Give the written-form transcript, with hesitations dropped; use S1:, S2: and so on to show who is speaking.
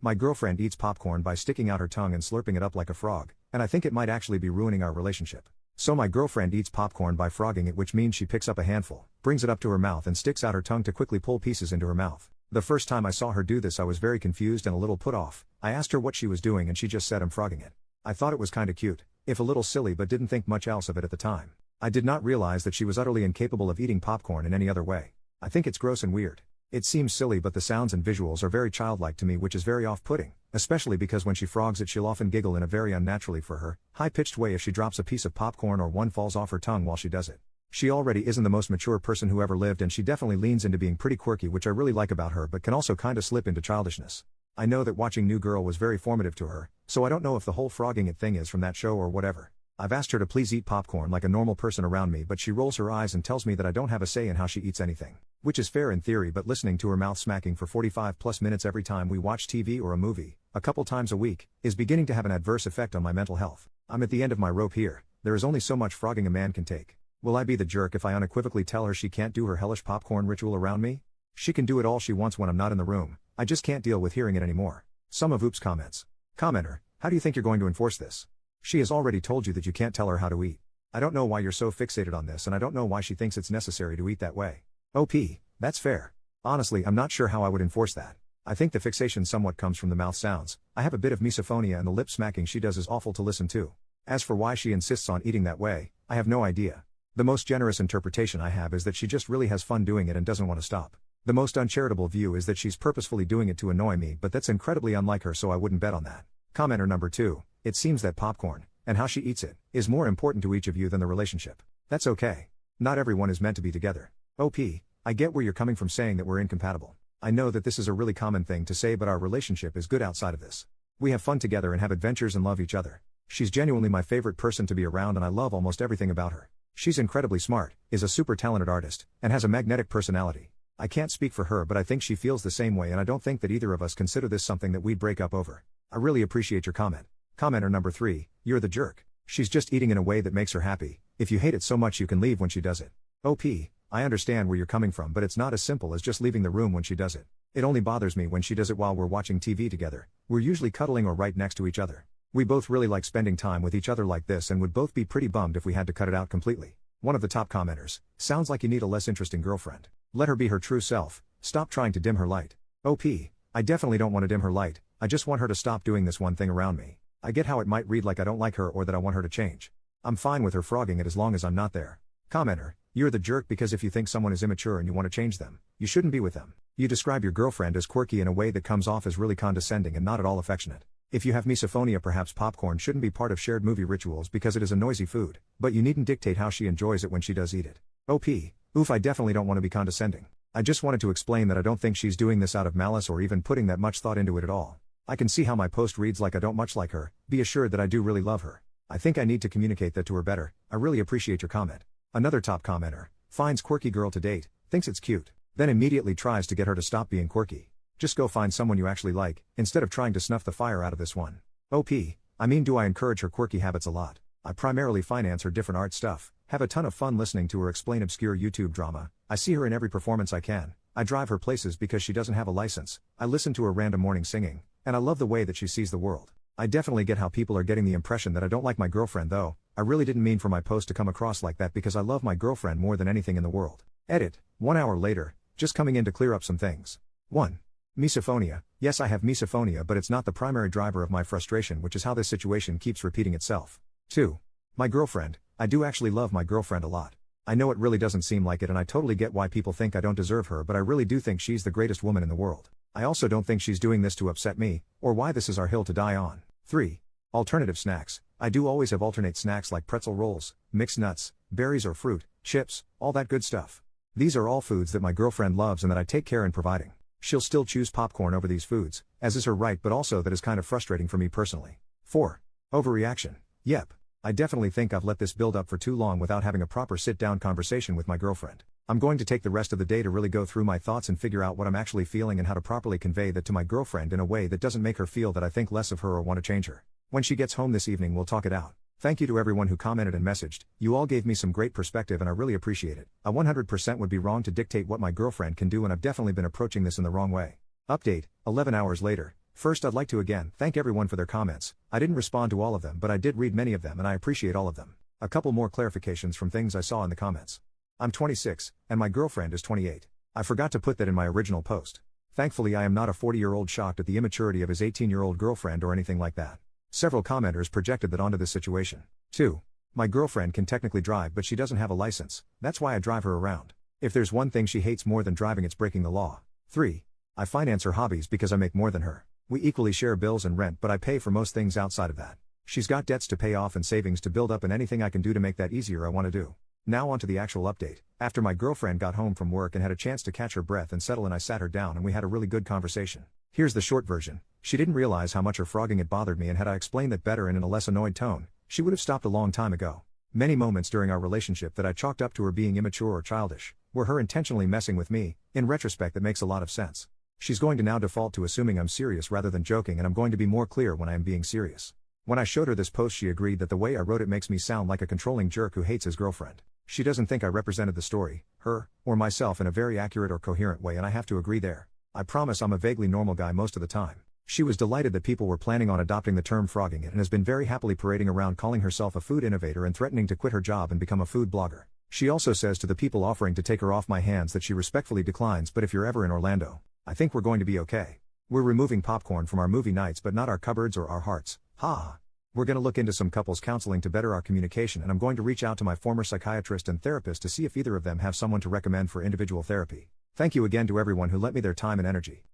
S1: My girlfriend eats popcorn by sticking out her tongue and slurping it up like a frog, and I think it might actually be ruining our relationship. So my girlfriend eats popcorn by frogging it, which means she picks up a handful, brings it up to her mouth and sticks out her tongue to quickly pull pieces into her mouth. The first time I saw her do this I was very confused and a little put off. I asked her what she was doing and she just said, "I'm frogging it." I thought it was kinda cute, if a little silly, but didn't think much else of it at the time. I did not realize that she was utterly incapable of eating popcorn in any other way. I think it's gross and weird. It seems silly, but the sounds and visuals are very childlike to me, which is very off-putting, especially because when she frogs it she'll often giggle in a very unnaturally for her, high-pitched way if she drops a piece of popcorn or one falls off her tongue while she does it. She already isn't the most mature person who ever lived, and she definitely leans into being pretty quirky, which I really like about her, but can also kinda slip into childishness. I know that watching New Girl was very formative to her, so I don't know if the whole frogging it thing is from that show or whatever. I've asked her to please eat popcorn like a normal person around me, but she rolls her eyes and tells me that I don't have a say in how she eats anything. Which is fair in theory, but listening to her mouth smacking for 45+ minutes every time we watch TV or a movie, a couple times a week, is beginning to have an adverse effect on my mental health. I'm at the end of my rope here. There is only so much frogging a man can take. Will I be the jerk if I unequivocally tell her she can't do her hellish popcorn ritual around me? She can do it all she wants when I'm not in the room, I just can't deal with hearing it anymore. Some of Oops comments. Commenter, how do you think you're going to enforce this? She has already told you that you can't tell her how to eat. I don't know why you're so fixated on this, and I don't know why she thinks it's necessary to eat that way. OP, that's fair. Honestly, I'm not sure how I would enforce that. I think the fixation somewhat comes from the mouth sounds. I have a bit of misophonia, and the lip smacking she does is awful to listen to. As for why she insists on eating that way, I have no idea. The most generous interpretation I have is that she just really has fun doing it and doesn't want to stop. The most uncharitable view is that she's purposefully doing it to annoy me, but that's incredibly unlike her, so I wouldn't bet on that. Commenter number 2, it seems that popcorn, and how she eats it, is more important to each of you than the relationship. That's okay. Not everyone is meant to be together. OP, I get where you're coming from saying that we're incompatible. I know that this is a really common thing to say, but our relationship is good outside of this. We have fun together and have adventures and love each other. She's genuinely my favorite person to be around, and I love almost everything about her. She's incredibly smart, is a super talented artist, and has a magnetic personality. I can't speak for her, but I think she feels the same way, and I don't think that either of us consider this something that we'd break up over. I really appreciate your comment. Commenter number 3, you're the jerk. She's just eating in a way that makes her happy. If you hate it so much you can leave when she does it. OP, I understand where you're coming from, but it's not as simple as just leaving the room when she does it. It only bothers me when she does it while we're watching TV together. We're usually cuddling or right next to each other. We both really like spending time with each other like this and would both be pretty bummed if we had to cut it out completely. One of the top commenters, sounds like you need a less interesting girlfriend. Let her be her true self, stop trying to dim her light. OP, I definitely don't want to dim her light, I just want her to stop doing this one thing around me. I get how it might read like I don't like her or that I want her to change. I'm fine with her frogging it as long as I'm not there. Commenter, you're the jerk because if you think someone is immature and you want to change them, you shouldn't be with them. You describe your girlfriend as quirky in a way that comes off as really condescending and not at all affectionate. If you have misophonia, perhaps popcorn shouldn't be part of shared movie rituals because it is a noisy food, but you needn't dictate how she enjoys it when she does eat it. OP, oof, I definitely don't want to be condescending. I just wanted to explain that I don't think she's doing this out of malice or even putting that much thought into it at all. I can see how my post reads like I don't much like her. Be assured that I do really love her. I think I need to communicate that to her better. I really appreciate your comment. Another top commenter, finds quirky girl to date, thinks it's cute, then immediately tries to get her to stop being quirky. Just go find someone you actually like, instead of trying to snuff the fire out of this one. OP, I mean, do I encourage her quirky habits a lot? I primarily finance her different art stuff, have a ton of fun listening to her explain obscure YouTube drama. I see her in every performance I can. I drive her places because she doesn't have a license. I listen to her random morning singing, and I love the way that she sees the world. I definitely get how people are getting the impression that I don't like my girlfriend, though. I really didn't mean for my post to come across like that because I love my girlfriend more than anything in the world. Edit, 1 hour later, just coming in to clear up some things. 1. Misophonia. Yes, I have misophonia, but it's not the primary driver of my frustration, which is how this situation keeps repeating itself. 2. My girlfriend. I do actually love my girlfriend a lot. I know it really doesn't seem like it, and I totally get why people think I don't deserve her, but I really do think she's the greatest woman in the world. I also don't think she's doing this to upset me, or why this is our hill to die on. 3. Alternative snacks. I do always have alternate snacks like pretzel rolls, mixed nuts, berries or fruit, chips, all that good stuff. These are all foods that my girlfriend loves and that I take care in providing. She'll still choose popcorn over these foods, as is her right, but also that is kind of frustrating for me personally. 4. Overreaction. Yep. I definitely think I've let this build up for too long without having a proper sit-down conversation with my girlfriend. I'm going to take the rest of the day to really go through my thoughts and figure out what I'm actually feeling and how to properly convey that to my girlfriend in a way that doesn't make her feel that I think less of her or want to change her. When she gets home this evening, we'll talk it out. Thank you to everyone who commented and messaged. You all gave me some great perspective and I really appreciate it. I 100% would be wrong to dictate what my girlfriend can do, and I've definitely been approaching this in the wrong way. Update, 11 hours later. First, I'd like to again thank everyone for their comments. I didn't respond to all of them, but I did read many of them and I appreciate all of them. A couple more clarifications from things I saw in the comments. I'm 26, and my girlfriend is 28. I forgot to put that in my original post. Thankfully, I am not a 40-year-old shocked at the immaturity of his 18-year-old girlfriend or anything like that. Several commenters projected that onto this situation. 2. My girlfriend can technically drive, but she doesn't have a license. That's why I drive her around. If there's one thing she hates more than driving, it's breaking the law. 3. I finance her hobbies because I make more than her. We equally share bills and rent, but I pay for most things outside of that. She's got debts to pay off and savings to build up, and anything I can do to make that easier I want to do. Now onto the actual update. After my girlfriend got home from work and had a chance to catch her breath and settle in, I sat her down and we had a really good conversation. Here's the short version. She didn't realize how much her frogging it bothered me, and had I explained that better and in a less annoyed tone, she would have stopped a long time ago. Many moments during our relationship that I chalked up to her being immature or childish were her intentionally messing with me. In retrospect, that makes a lot of sense. She's going to now default to assuming I'm serious rather than joking, and I'm going to be more clear when I am being serious. When I showed her this post, she agreed that the way I wrote it makes me sound like a controlling jerk who hates his girlfriend. She doesn't think I represented the story, her, or myself in a very accurate or coherent way, and I have to agree there. I promise I'm a vaguely normal guy most of the time. She was delighted that people were planning on adopting the term frogging it, and has been very happily parading around calling herself a food innovator and threatening to quit her job and become a food blogger. She also says to the people offering to take her off my hands that she respectfully declines, but if you're ever in Orlando, I think we're going to be okay. We're removing popcorn from our movie nights, but not our cupboards or our hearts. Ha! We're going to look into some couples counseling to better our communication, and I'm going to reach out to my former psychiatrist and therapist to see if either of them have someone to recommend for individual therapy. Thank you again to everyone who lent me their time and energy.